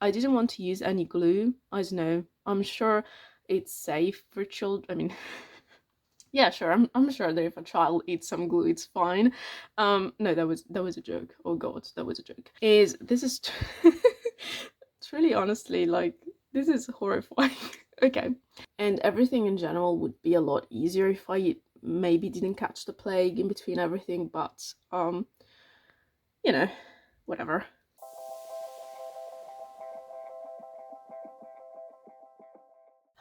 I didn't want to use any glue. I don't know. I'm sure it's safe for children. I mean, yeah, sure. I'm sure that if a child eats some glue, it's fine. No, that was a joke. Oh God, that was a joke. Is this is it's really honestly like this is horrifying. Okay, and everything in general would be a lot easier if I maybe didn't catch the plague in between everything. But you know, whatever.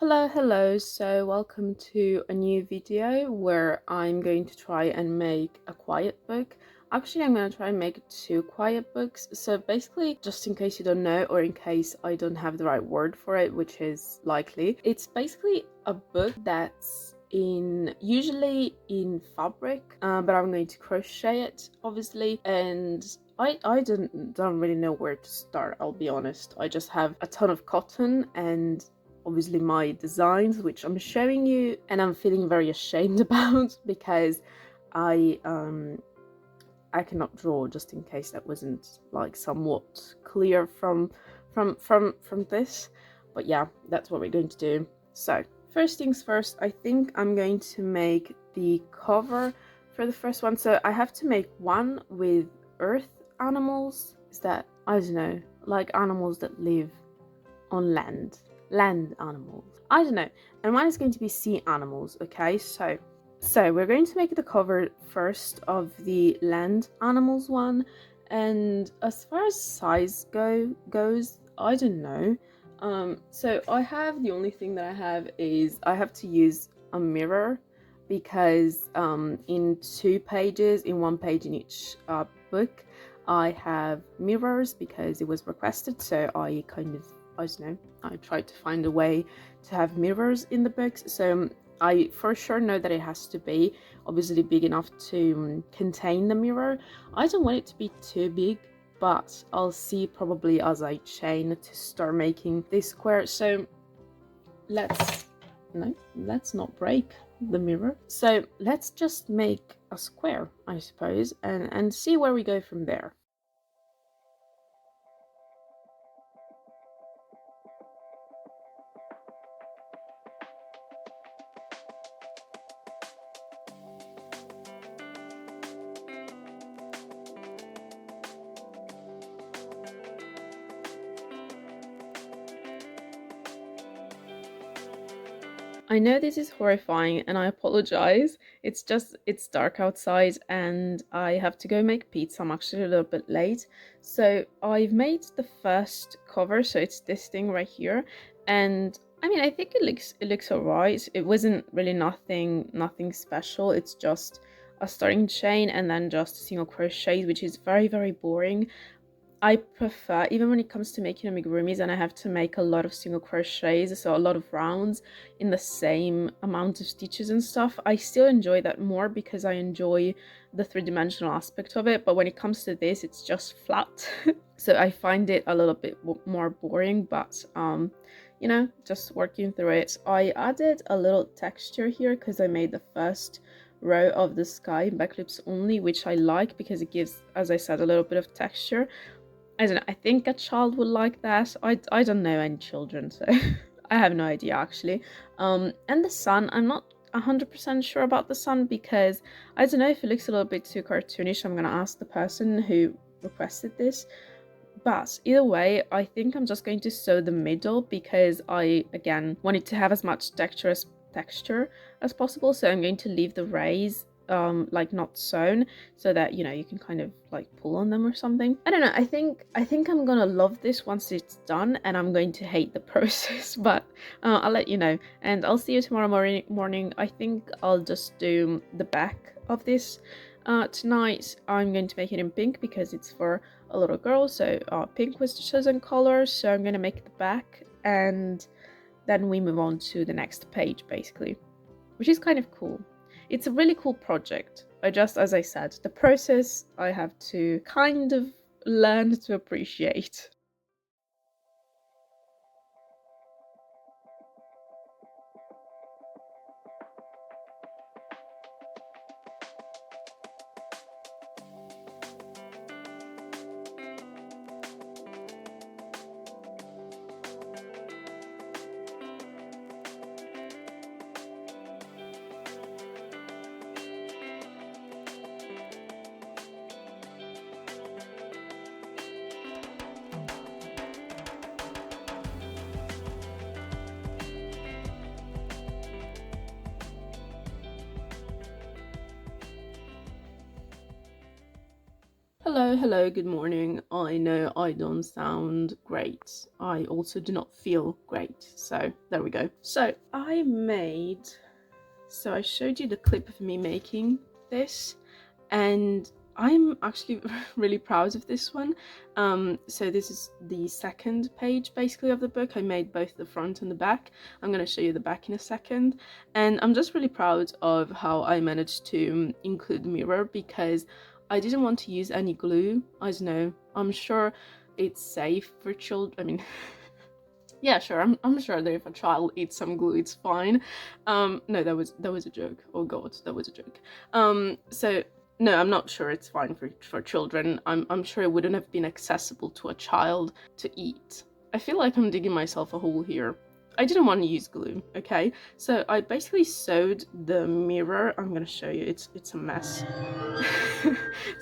Hello, so welcome to a new video where I'm going to try and make a quiet book. Actually, I'm going to try and make two quiet books. So basically, just in case you don't know, or in case I don't have the right word for it, which is likely, it's basically a book that's usually in fabric, but I'm going to crochet it, obviously, and I don't really know where to start, I'll be honest. I just have a ton of cotton and obviously my designs, which I'm showing you, and I'm feeling very ashamed about because I I cannot draw, just in case that wasn't like somewhat clear from this. But yeah, that's what we're going to do. So first things first, I think I'm going to make the cover for the first one. So I have to make one with earth animals. Is that, I don't know, like animals that live on land animals, I don't know, and one is going to be sea animals. Okay, so we're going to make the cover first of the land animals one, and as far as size goes, I don't know. So I have, the only thing that I have is I have to use a mirror because in 2 pages, in 1 page in each book, I have mirrors because it was requested. So I kind of, I don't know, I tried to find a way to have mirrors in the books. So I for sure know that it has to be obviously big enough to contain the mirror. I don't want it to be too big, but I'll see probably as I chain to start making this square. So let's not break the mirror. So let's just make a square, I suppose, and see where we go from there. I know this is horrifying and I apologize. It's dark outside and I have to go make pizza. I'm actually a little bit late. So I've made the first cover, so it's this thing right here. And I mean, I think it looks alright. It wasn't really nothing special. It's just a starting chain and then just a single crochet, which is very boring. I prefer, even when it comes to making amigurumis and I have to make a lot of single crochets, so a lot of rounds in the same amount of stitches and stuff, I still enjoy that more because I enjoy the three-dimensional aspect of it. But when it comes to this, it's just flat. So I find it a little bit more boring, but you know, just working through it. I added a little texture here because I made the first row of the sky in backloops only, which I like because it gives, as I said, a little bit of texture. I don't know, I think a child would like that. I don't know any children, so I have no idea actually. And the sun, I'm not 100% sure about the sun because I don't know if it looks a little bit too cartoonish. I'm gonna ask the person who requested this. But either way, I think I'm just going to sew the middle because I, again, wanted to have as much texture as possible. So I'm going to leave the rays like not sewn so that, you know, you can kind of like pull on them or something. I don't know, I think I'm gonna love this once it's done, and I'm going to hate the process, but I'll let you know, and I'll see you tomorrow morning. I think I'll just do the back of this tonight. I'm going to make it in pink because it's for a little girl, so pink was the chosen color, so I'm gonna make the back, and then we move on to the next page basically, which is kind of cool. It's a really cool project. As I said, the process I have to kind of learn to appreciate. Hello, good morning. I know I don't sound great. I also do not feel great. So there we go. So I showed you the clip of me making this, and I'm actually really proud of this one. So this is the second page basically of the book. I made both the front and the back. I'm going to show you the back in a second, and I'm just really proud of how I managed to include the mirror, because I didn't want to use any glue. I don't know, I'm sure it's safe for children. I mean, yeah, sure, I'm sure that if a child eats some glue, it's fine. No, that was a joke. Oh god, that was a joke. So no, I'm not sure it's fine for children. I'm sure it wouldn't have been accessible to a child to eat. I feel like I'm digging myself a hole here. I didn't want to use glue, okay? So I basically sewed the mirror. I'm gonna show you. It's a mess.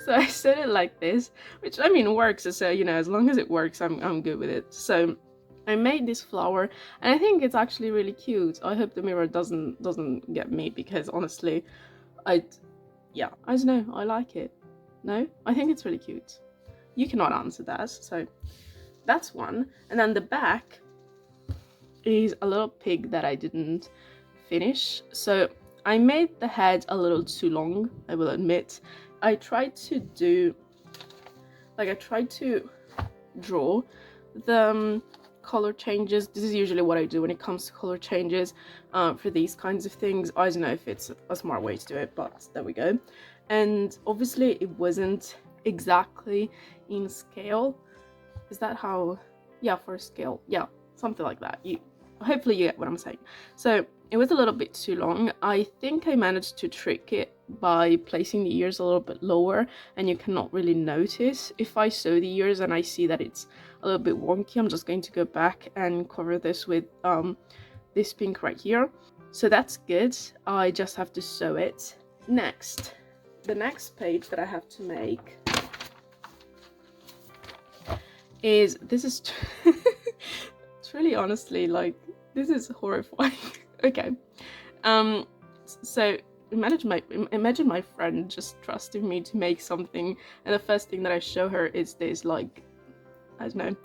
So I sewed it like this, which I mean works. So you know, as long as it works, I'm good with it. So I made this flower, and I think it's actually really cute. I hope the mirror doesn't get me, because honestly, I don't know, I like it. No, I think it's really cute. You cannot answer that, so that's one. And then the back is a little pig that I didn't finish. So I made the head a little too long, I will admit. I tried to draw the color changes. This is usually what I do when it comes to color changes for these kinds of things. I don't know if it's a smart way to do it, but there we go. And obviously it wasn't exactly in scale. Is that how? Yeah, for scale. Yeah, something like that. Hopefully you get what I'm saying. So it was a little bit too long. I think I managed to trick it by placing the ears a little bit lower, and you cannot really notice. If I sew the ears and I see that it's a little bit wonky, I'm just going to go back and cover this with this pink right here. So that's good. I just have to sew it. Next, the next page that I have to make is it's really, honestly, like, this is horrifying. Okay, so imagine my friend just trusting me to make something, and the first thing that I show her is this, like, I don't know.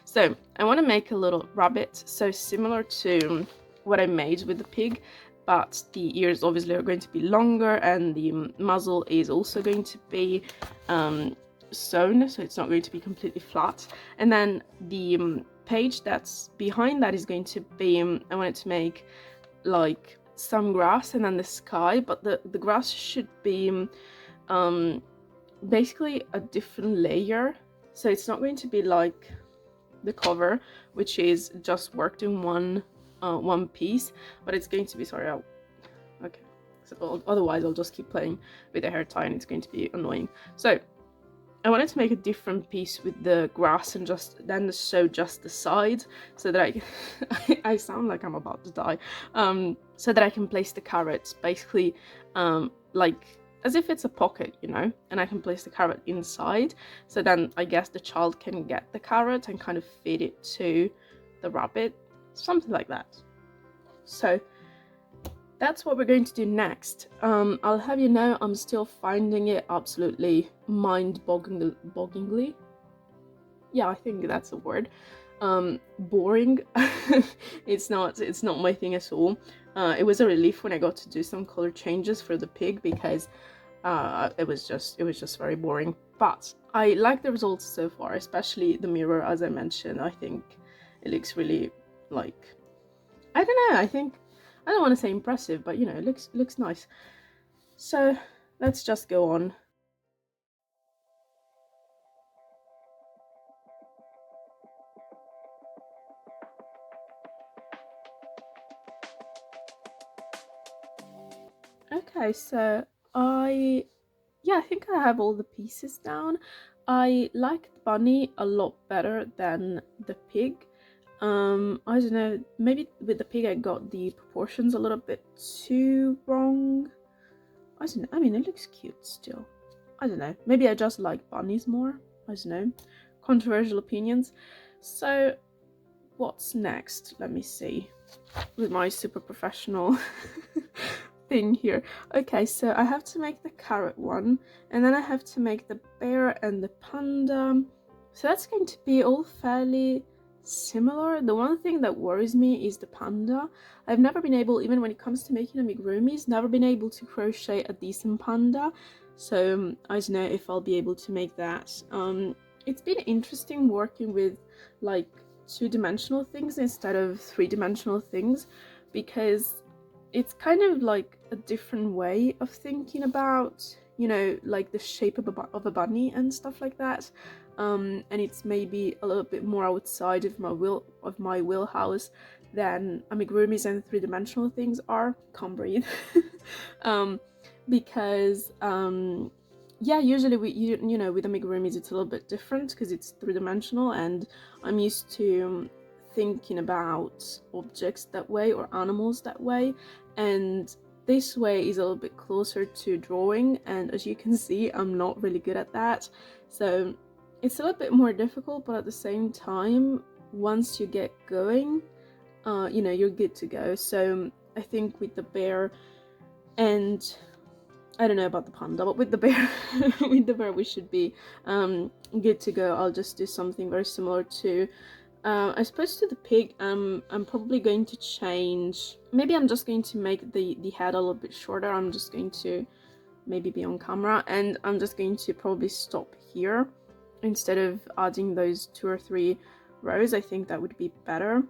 So I want to make a little rabbit, so similar to what I made with the pig, but the ears obviously are going to be longer, and the muzzle is also going to be sewn, so it's not going to be completely flat. And then the page that's behind that is going to be, I wanted to make like some grass and then the sky, but the grass should be basically a different layer, so it's not going to be like the cover, which is just worked in one piece, but it's going to be, sorry, okay, so otherwise I'll just keep playing with the hair tie and it's going to be annoying. So I wanted to make a different piece with the grass and then sew just the sides, so that I sound like I'm about to die, so that I can place the carrots basically like as if it's a pocket, you know, and I can place the carrot inside, so then I guess the child can get the carrot and kind of feed it to the rabbit, something like that. So that's what we're going to do next. I'll have you know, I'm still finding it absolutely mind-bogglingly, yeah, I think that's a word, boring. It's not my thing at all. It was a relief when I got to do some color changes for the pig, because it was just very boring. But I like the results so far, especially the mirror, as I mentioned. I think it looks really, like, I don't know, I don't want to say impressive, but you know, it looks nice. So let's just go on. Okay, so I think I have all the pieces down. I like the bunny a lot better than the pig. I don't know, maybe with the pig I got the proportions a little bit too wrong. I don't know, I mean, it looks cute still. I don't know, maybe I just like bunnies more. I don't know, controversial opinions. So what's next? Let me see, with my super professional thing here. Okay, so I have to make the carrot one, and then I have to make the bear and the panda. So that's going to be all fairly similar. The one thing that worries me is the panda. I've never been able, even when it comes to making amigurumis, never been able to crochet a decent panda. So I don't know if I'll be able to make that. It's been interesting working with like two-dimensional things instead of three-dimensional things, because it's kind of like a different way of thinking about, you know, like the shape of a bunny and stuff like that. And it's maybe a little bit more outside of my wheelhouse than amigurumis and three-dimensional things are. Can't breathe. Because yeah, usually you know, with amigurumis it's a little bit different because it's three-dimensional, and I'm used to thinking about objects that way or animals that way, and this way is a little bit closer to drawing, and as you can see, I'm not really good at that. So it's a little bit more difficult, but at the same time, once you get going, you know, you're good to go. So I think with the bear, and I don't know about the panda, but with the bear, with the bear we should be good to go. I'll just do something very similar to, I suppose, to the pig. I'm probably going to change. Maybe I'm just going to make the head a little bit shorter. I'm just going to maybe be on camera, and I'm just going to probably stop here instead of adding those 2 or 3 rows. I think that would be better.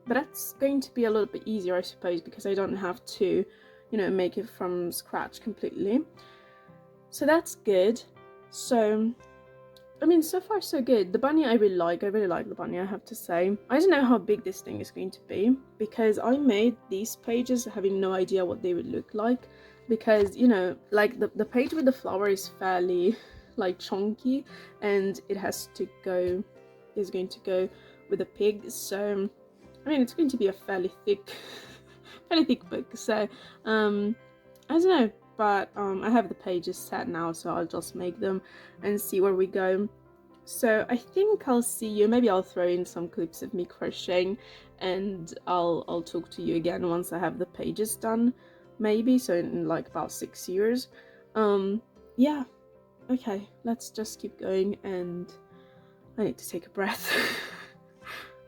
But that's going to be a little bit easier, I suppose, because I don't have to, you know, make it from scratch completely. So that's good. So I mean, so far so good. The bunny I really like the bunny, I have to say. I don't know how big this thing is going to be, because I made these pages having no idea what they would look like, because, you know, like the page with the flower is fairly like chunky, and it has to go, is going to go with a pig. So I mean, it's going to be a fairly thick fairly thick book. So I don't know, but I have the pages set now, so I'll just make them and see where we go. So I think I'll see you, maybe I'll throw in some clips of me crocheting, and I'll talk to you again once I have the pages done, maybe, so in like about 6 years. Yeah, okay, let's just keep going, and I need to take a breath.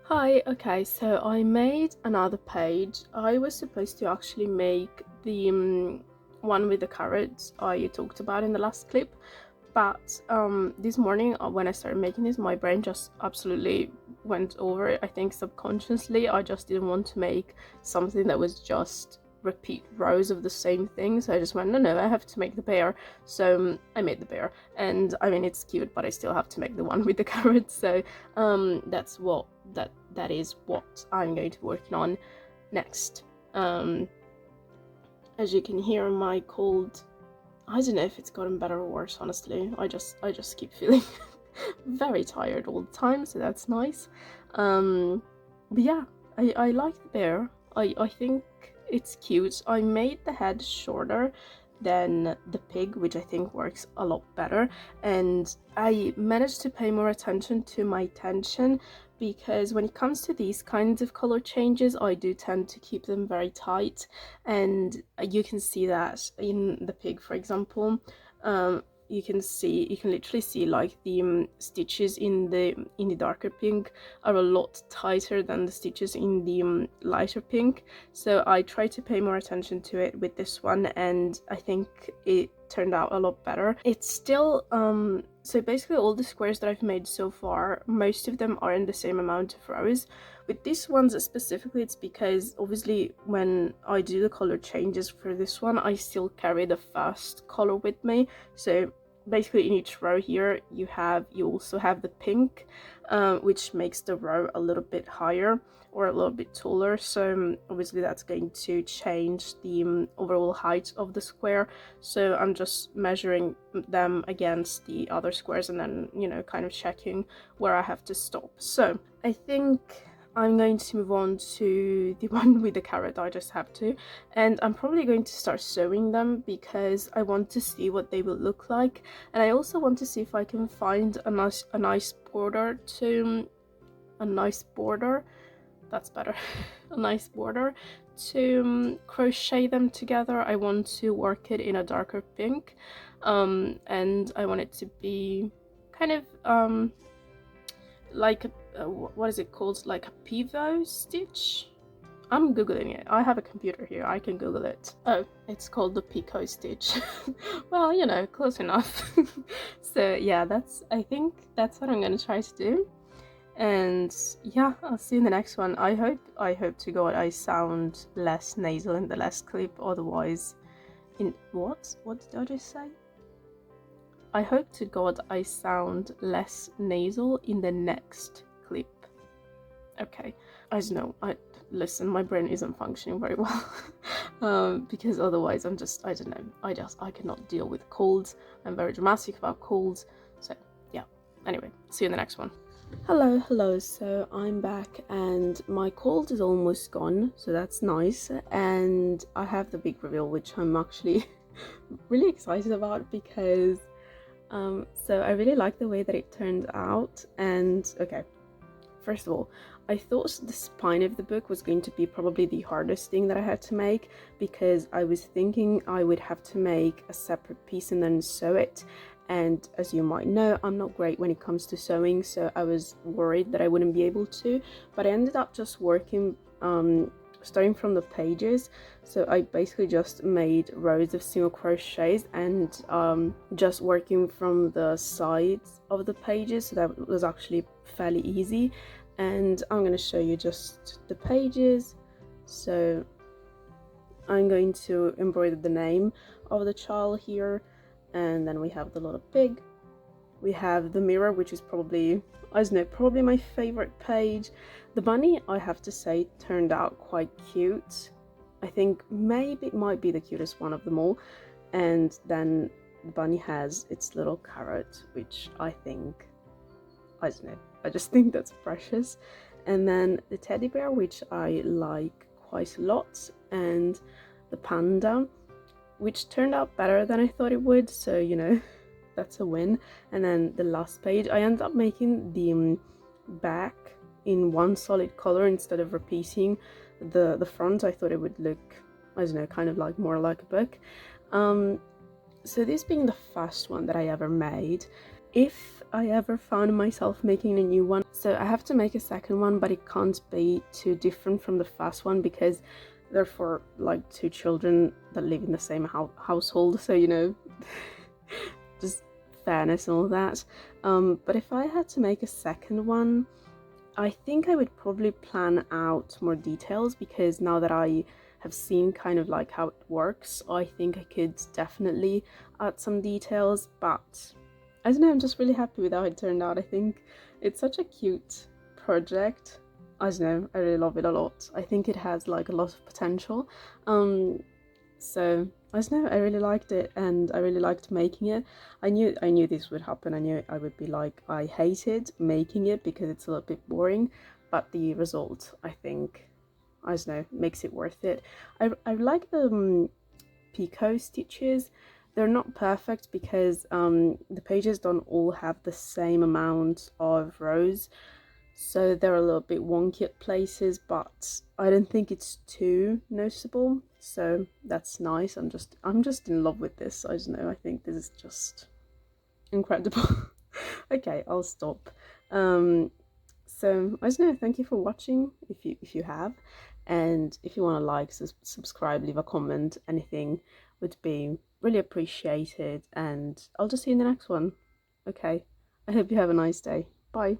Hi, okay, so I made another page. I was supposed to actually make the one with the carrots I talked about in the last clip, but this morning when I started making this, my brain just absolutely went over it. I think subconsciously I just didn't want to make something that was just repeat rows of the same thing, so I just went, no, I have to make the bear. So I made the bear, and I mean, it's cute, but I still have to make the one with the carrots. So that's what that is what I'm going to be working on next. As you can hear, my cold, I don't know if it's gotten better or worse, honestly. I just keep feeling very tired all the time, so that's nice. But yeah, I like the bear. I think it's cute. I made the head shorter than the pig, which I think works a lot better, and I managed to pay more attention to my tension, because when it comes to these kinds of color changes, I do tend to keep them very tight, and you can see that in the pig, for example. You can literally see like the stitches in the darker pink are a lot tighter than the stitches in the lighter pink. So I try to pay more attention to it with this one, and I think it turned out a lot better. It's still so basically all the squares that I've made so far, most of them are in the same amount of rows. With these ones specifically, it's because obviously when I do the color changes for this one, I still carry the first color with me. So basically in each row here you also have the pink, which makes the row a little bit higher or a little bit taller. So obviously that's going to change the overall height of the square. So I'm just measuring them against the other squares, and then, you know, kind of checking where I have to stop. So I think I'm going to move on to the one with the carrot. I just have to, and I'm probably going to start sewing them because I want to see what they will look like, and I also want to see if I can find a nice border that's better. A nice border. To crochet them together, I want to work it in a darker pink, and I want it to be kind of like what is it called, like a pivot stitch. I'm googling it. I have a computer here, I can google it. Oh, it's called the picot stitch. Well, you know, close enough. So yeah, I think that's what I'm gonna try to do. And yeah, I'll see you in the next one. I hope to God I sound less nasal in the last clip, otherwise in what did I just say? I hope to God I sound less nasal in the next clip. Okay, I don't know, listen, my brain isn't functioning very well. Because otherwise I don't know, I cannot deal with colds. I'm very dramatic about colds. So yeah, anyway, see you in the next one. Hello, so I'm back and my cold is almost gone, so that's nice. And I have the big reveal, which I'm actually really excited about because so I really like the way that it turned out. And okay, first of all, I thought the spine of the book was going to be probably the hardest thing that I had to make, because I was thinking I would have to make a separate piece and then sew it. And as you might know, I'm not great when it comes to sewing, so I was worried that I wouldn't be able to. But I ended up just working, starting from the pages. So I basically just made rows of single crochets and just working from the sides of the pages, so that was actually fairly easy. And I'm going to show you just the pages. So I'm going to embroider the name of the child here, and then we have the little pig, we have the mirror, which is probably, I don't know, probably my favorite page. The bunny, I have to say, turned out quite cute. I think maybe it might be the cutest one of them all. And then the bunny has its little carrot, which I think, I don't know, I just think that's precious. And then the teddy bear, which I like quite a lot, and the panda, which turned out better than I thought it would, so you know, that's a win. And then the last page, I ended up making the back in one solid color instead of repeating the front. I thought it would look, I don't know, kind of like more like a book. So this being the first one that I ever made, if I ever found myself making a new one, so I have to make a second one, but it can't be too different from the first one because they're for like two children that live in the same household, so you know, just fairness and all that. But if I had to make a second one, I think I would probably plan out more details, because now that I have seen kind of like how it works, I think I could definitely add some details. But I don't know, I'm just really happy with how it turned out. I think it's such a cute project. I don't know, I really love it a lot. I think it has like a lot of potential. So I don't know, I really liked it and I really liked making it. I knew this would happen. I knew I would be like, I hated making it because it's a little bit boring, but the result, I think, I don't know, makes it worth it. I like the picot stitches. They're not perfect because the pages don't all have the same amount of rows, so they're a little bit wonky at places, but I don't think it's too noticeable, so that's nice. I'm just in love with this. I don't know, I think this is just incredible. Okay, I'll stop. So I don't know, thank you for watching if you have, and if you want to like, subscribe, leave a comment, anything would be really appreciated, and I'll just see you in the next one. Okay, I hope you have a nice day. Bye.